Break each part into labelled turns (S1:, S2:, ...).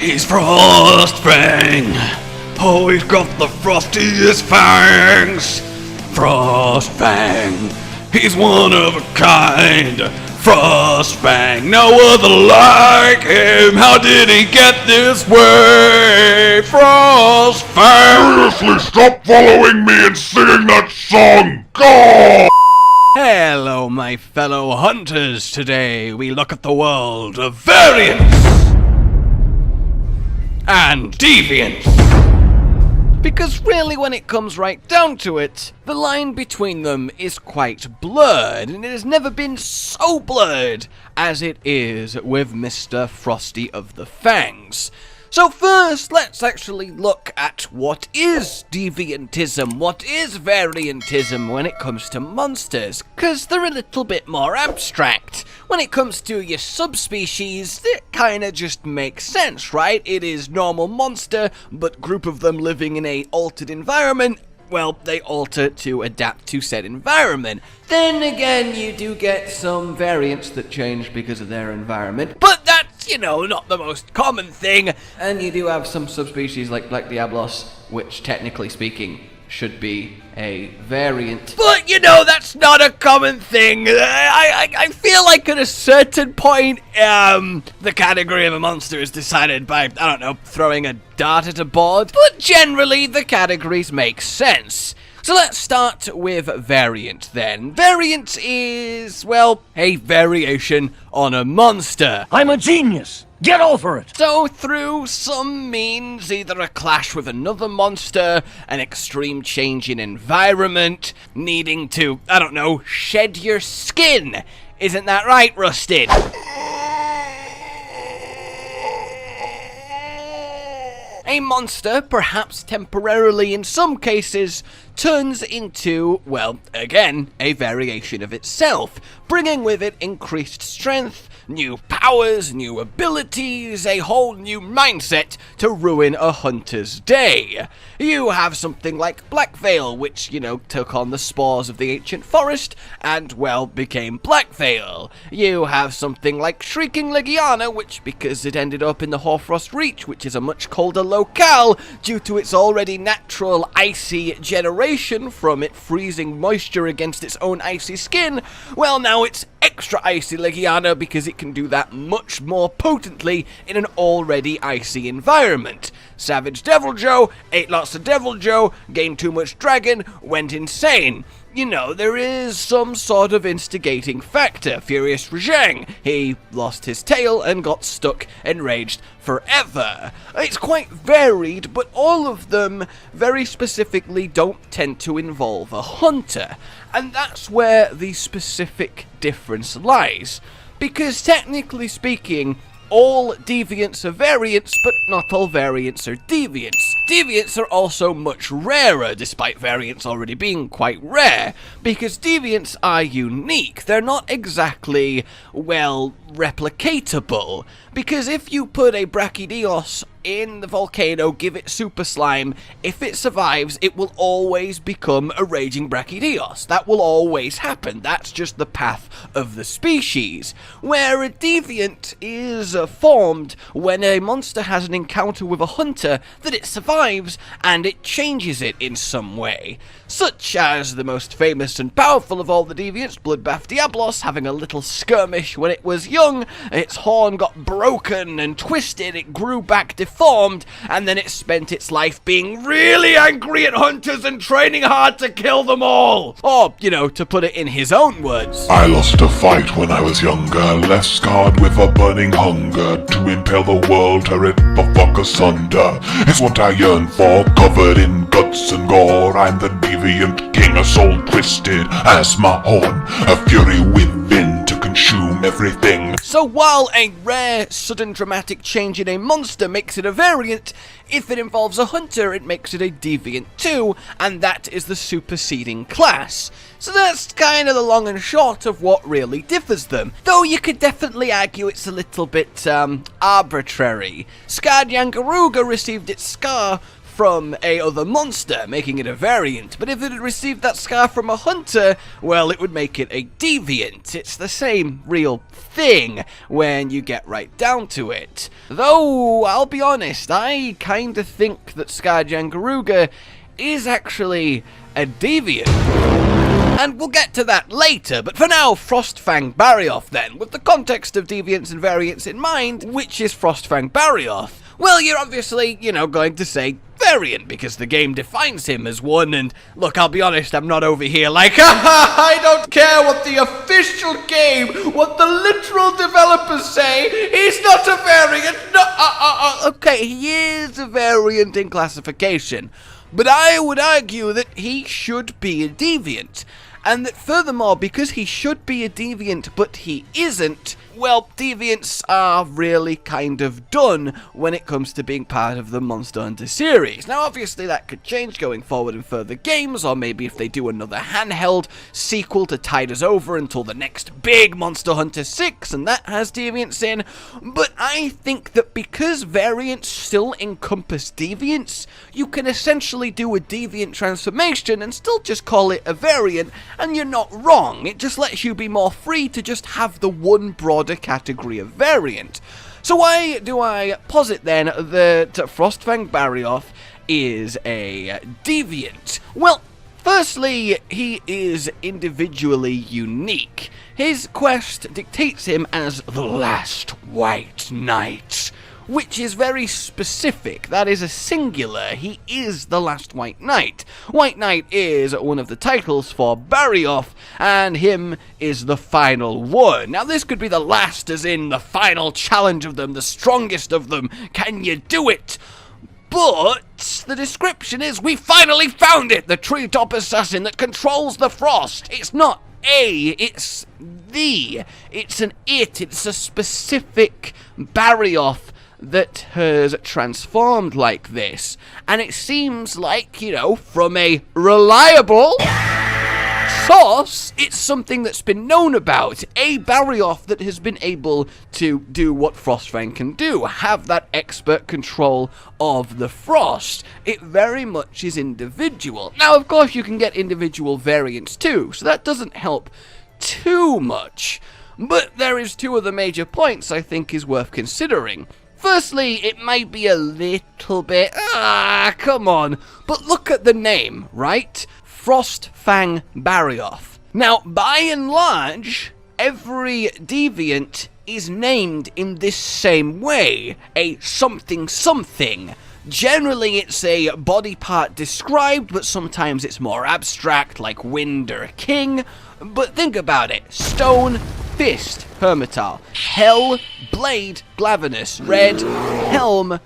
S1: He's Frostfang! Oh, he's got the frostiest fangs! Frostfang! He's one of a kind! Frostfang! No other like him! How did he get this way? Frostfang!
S2: Seriously, stop following me and singing that song! God!
S1: Hello, my fellow hunters! Today we look at the world of Variants and Deviants. Because really, when it comes right down to it, the line between them is quite blurred, and it has never been so blurred as it is with Mr. Frosty of the Fangs. So first, let's actually look at what is deviantism, what is variantism when it comes to monsters, because they're a little bit more abstract. When it comes to your subspecies, it kinda just makes sense, right? It is normal monster, but group of them living in a altered environment. Well, they alter to adapt to said environment. Then again, you do get some variants that change because of their environment, but that's, you know, not the most common thing. And you do have some subspecies like Black Diablos, which technically speaking should be a variant. But, you know, that's not a common thing. I feel like at a certain point, the category of a monster is decided by, I don't know, throwing a dart at a board. But generally, the categories make sense. So let's start with variant then. Variant is, well, a variation on a monster.
S3: I'm a genius! Get over it!
S1: So through some means, either a clash with another monster, an extreme change in environment, needing to, I don't know, shed your skin. Isn't that right, Rustin? A monster, perhaps temporarily in some cases, turns into, well, again, a variation of itself, bringing with it increased strength, new powers, new abilities, a whole new mindset to ruin a hunter's day. You have something like Blackveil, which, you know, took on the spores of the ancient forest and, well, became Blackveil. You have something like Shrieking Legiana, which, because it ended up in the Hoarfrost Reach, which is a much colder locale due to its already natural icy generation from it freezing moisture against its own icy skin, well, now it's extra icy Legiana because it can do that much more potently in an already icy environment. Savage Devil Joe ate lots of Devil Joe, gained too much dragon, went insane. You know, there is some sort of instigating factor. Furious Rajang, he lost his tail and got stuck enraged forever. It's quite varied, but all of them very specifically don't tend to involve a hunter. And that's where the specific difference lies. Because technically speaking, all deviants are variants, but not all variants are deviants. Deviants are also much rarer, despite variants already being quite rare, because deviants are unique. They're not exactly, well, replicatable. Because if you put a Brachydios in the volcano, give it super slime, if it survives, it will always become a raging Brachydios. That will always happen. That's just the path of the species. Where a deviant is formed when a monster has an encounter with a hunter that it survives and it changes it in some way. Such as the most famous and powerful of all the deviants, Bloodbath Diablos, having a little skirmish when it was young, its horn got broken and twisted, it grew back deformed, and then it spent its life being really angry at hunters and training hard to kill them all. Or, you know, to put it in his own words,
S2: I lost a fight when I was younger, left scarred with a burning hunger to impale the world, tear it the fuck asunder. It's what I yearn for, covered in guts and gore. I'm the deviant king, a soul twisted as my horn, a fury within to consume everything.
S1: So while a rare, sudden dramatic change in a monster makes it a variant, if it involves a hunter, it makes it a deviant too, and that is the superseding class. So that's kind of the long and short of what really differs them. Though you could definitely argue it's a little bit, arbitrary. Scarred Yangaruga received its scar from a other monster, making it a variant, but if it had received that scar from a hunter, well, it would make it a deviant. It's the same real thing when you get right down to it. Though, I'll be honest, I kinda think that Scar Jangaruga is actually a deviant. And we'll get to that later, but for now, Frostfang Barioth then, with the context of deviants and variants in mind, which is Frostfang Barioth? Well, you're obviously, going to say variant, because the game defines him as one, and look, I'll be honest, I'm not over here like, I don't care what the official game, what the literal developers say, he's not a variant, no, okay, he is a variant in classification, but I would argue that he should be a deviant. And that furthermore, because he should be a deviant but he isn't, well, deviants are really kind of done when it comes to being part of the Monster Hunter series. Now obviously that could change going forward in further games, or maybe if they do another handheld sequel to tide us over until the next big Monster Hunter 6 and that has deviants in, but I think that because variants still encompass deviants, you can essentially do a deviant transformation and still just call it a variant, and you're not wrong. It just lets you be more free to just have the one broader category of variant. So why do I posit then that Frostfang Barioth is a deviant? Well, firstly, he is individually unique. His quest dictates him as the last white knight, which is very specific. That is a singular. He is the last White Knight. White Knight is one of the titles for Barioth, and him is the final one. Now this could be the last, as in the final challenge of them, the strongest of them. Can you do it? But the description is, we finally found it! The treetop assassin that controls the frost. It's not a, it's the. It's an it. It's a specific Barioth that has transformed like this, and it seems like, from a reliable source, it's something that's been known about, a Barioth that has been able to do what Frostfang can do, have that expert control of the frost. It very much is individual. Now, of course, you can get individual variants too, so that doesn't help too much, but there is two other major points I think is worth considering. Firstly, it might be a little bit, come on, but look at the name, right? Frostfang Barioth. Now, by and large, every deviant is named in this same way, a something something. Generally, it's a body part described, but sometimes it's more abstract, like wind or king. But think about it. Stone, fist, Hermital. Hell, blade, Glavenus. Red, helm,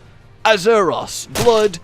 S1: Azuros. Blood,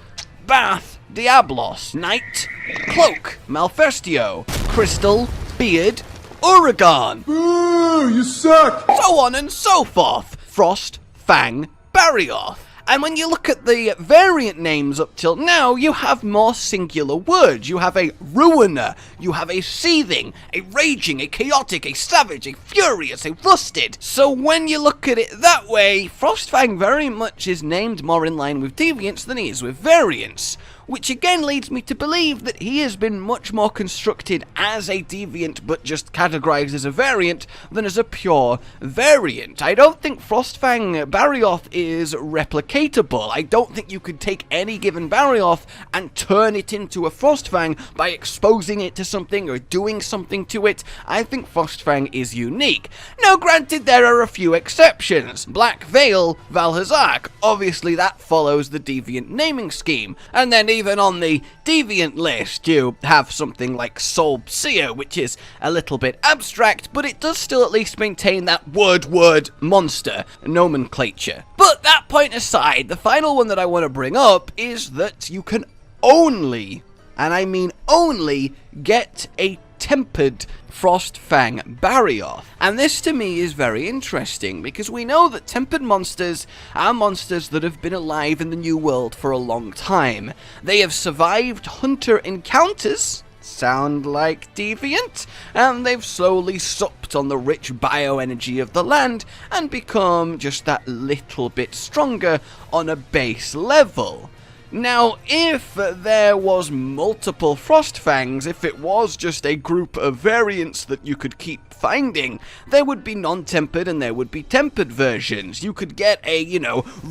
S1: bath, Diablos. Night, cloak, Malfestio. Crystal, beard, Uragan.
S4: Boo, you suck!
S1: So on and so forth. Frostfang Barioth. And when you look at the variant names up till now, you have more singular words. You have a ruiner, you have a seething, a raging, a chaotic, a savage, a furious, a rusted. So when you look at it that way, Frostfang very much is named more in line with deviants than he is with variants. Which again leads me to believe that he has been much more constructed as a deviant but just categorized as a variant than as a pure variant. I don't think Frostfang Barioth is replicatable. I don't think you could take any given Barioth and turn it into a Frostfang by exposing it to something or doing something to it. I think Frostfang is unique. Now granted, there are a few exceptions. Black Veil, Valhazak, obviously that follows the deviant naming scheme, and then even on the deviant list, you have something like Soul Seer, which is a little bit abstract, but it does still at least maintain that word monster nomenclature. But that point aside, the final one that I want to bring up is that you can only, and I mean only, get a tempered Frostfang Barioth. And this to me is very interesting because we know that tempered monsters are monsters that have been alive in the New World for a long time. They have survived hunter encounters, sound like deviant, and they've slowly supped on the rich bioenergy of the land and become just that little bit stronger on a base level. Now, if there was multiple Frostfangs, if it was just a group of variants that you could keep finding, there would be non-tempered and there would be tempered versions. You could get a,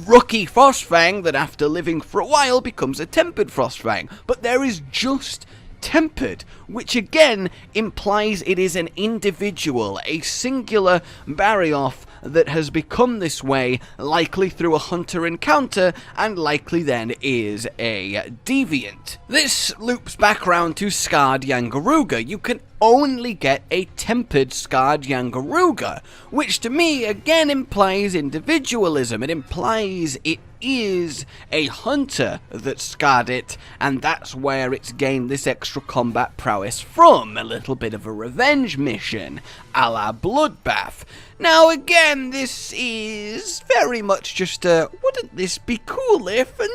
S1: rookie Frostfang that after living for a while becomes a tempered Frostfang, but there is just tempered, which again implies it is an individual, a singular Barioth that has become this way, likely through a hunter encounter, and likely then is a deviant. This loops back around to Scarred Yangaruga. You can only get a tempered Scarred Yangaruga, which to me again implies individualism. It implies it is a hunter that scarred it, and that's where it's gained this extra combat prowess from. A little bit of a revenge mission, a la Bloodbath. Now again, this is very much just a, wouldn't this be cool if, and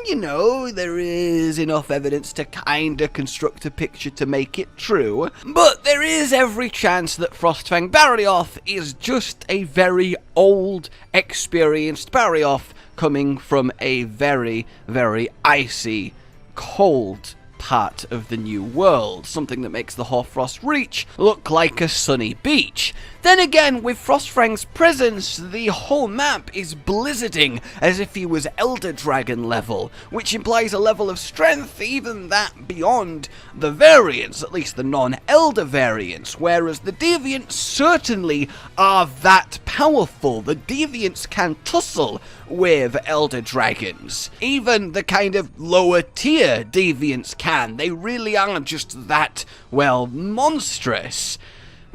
S1: there is enough evidence to kinda construct a picture to make it true, but there is every chance that Frostfang Barioth is just a very old, experienced Barioth coming from a very, very icy, cold part of the new world, something that makes the Hoarfrost Reach look like a sunny beach. Then again, with Frostfang's presence, the whole map is blizzarding as if he was Elder Dragon level, which implies a level of strength even that beyond the variants, at least the non-Elder variants, whereas the Deviants certainly are that powerful. The Deviants can tussle with Elder Dragons. Even the kind of lower tier Deviants can. They really are just that, well, monstrous.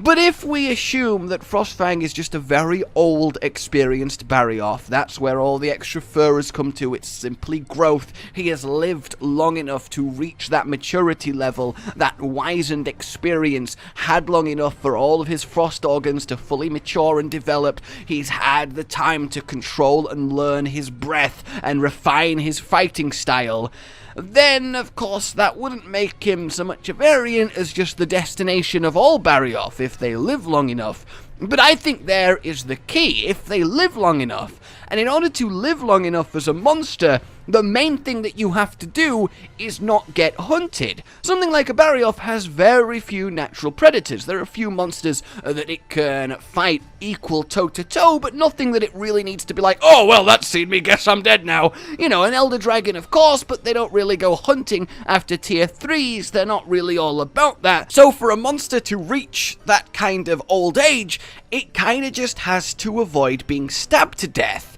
S1: But if we assume that Frostfang is just a very old, experienced Barioth, that's where all the extra fur has come to, it's simply growth. He has lived long enough to reach that maturity level, that wizened experience, had long enough for all of his frost organs to fully mature and develop. He's had the time to control and learn his breath and refine his fighting style. Then, of course, that wouldn't make him so much a variant as just the destination of all Barioth if they live long enough. But I think there is the key, if they live long enough. And in order to live long enough as a monster, the main thing that you have to do is not get hunted. Something like a Barioth has very few natural predators. There are a few monsters that it can fight equal toe-to-toe, but nothing that it really needs to be like, oh, well, that's seen me, guess I'm dead now. An Elder Dragon, of course, but they don't really go hunting after tier 3s. They're not really all about that. So for a monster to reach that kind of old age, it kind of just has to avoid being stabbed to death.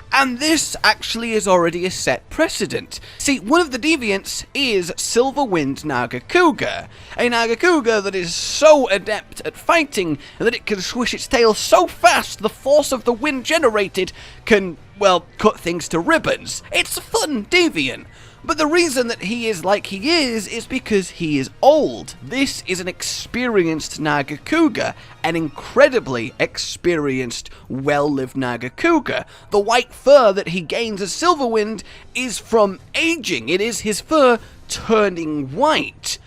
S1: And this actually is already a set precedent. See, one of the Deviants is Silverwind Nagakuga. A Nagakuga that is so adept at fighting that it can swish its tail so fast the force of the wind generated can, well, cut things to ribbons. It's a fun Deviant. But the reason that he is like he is because he is old. This is an experienced Nagakuga, an incredibly experienced, well-lived Nagakuga. The white fur that he gains as Silverwind is from aging. It is his fur turning white.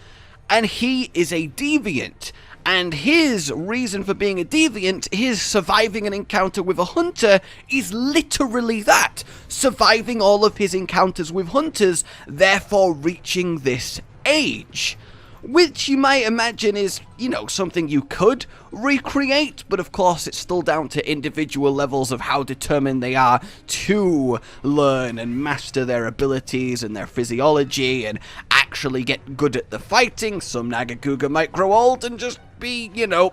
S1: And he is a Deviant. And his reason for being a Deviant, his surviving an encounter with a hunter, is literally that. Surviving all of his encounters with hunters, therefore reaching this age. Which you might imagine is, something you could recreate, but of course it's still down to individual levels of how determined they are to learn and master their abilities and their physiology and actually get good at the fighting. Some Nagakuga might grow old and just be,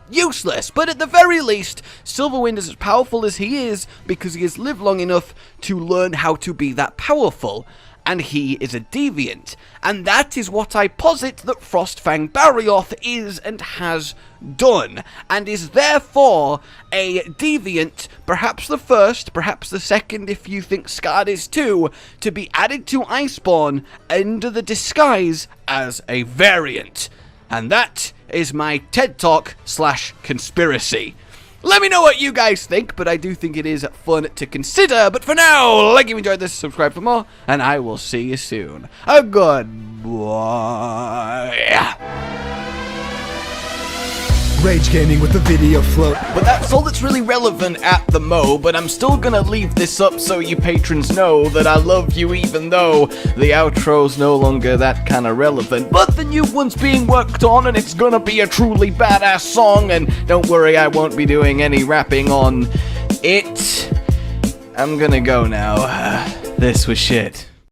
S1: useless. But at the very least, Silverwind is as powerful as he is because he has lived long enough to learn how to be that powerful. And he is a Deviant. And that is what I posit that Frostfang Barioth is and has done, and is therefore a Deviant, perhaps the first, perhaps the second if you think Scarred is too, to be added to Iceborne under the disguise as a variant. And that is my TED Talk / conspiracy. Let me know what you guys think, but I do think it is fun to consider. But for now, like if you enjoyed this, subscribe for more, and I will see you soon. Goodbye.
S4: Rage Gaming with the video float.
S1: But that's all that's really relevant at the mo, but I'm still gonna leave this up so you patrons know that I love you even though the outro's no longer that kinda relevant. But the new one's being worked on and it's gonna be a truly badass song, and don't worry, I won't be doing any rapping on it. I'm gonna go now. This was shit.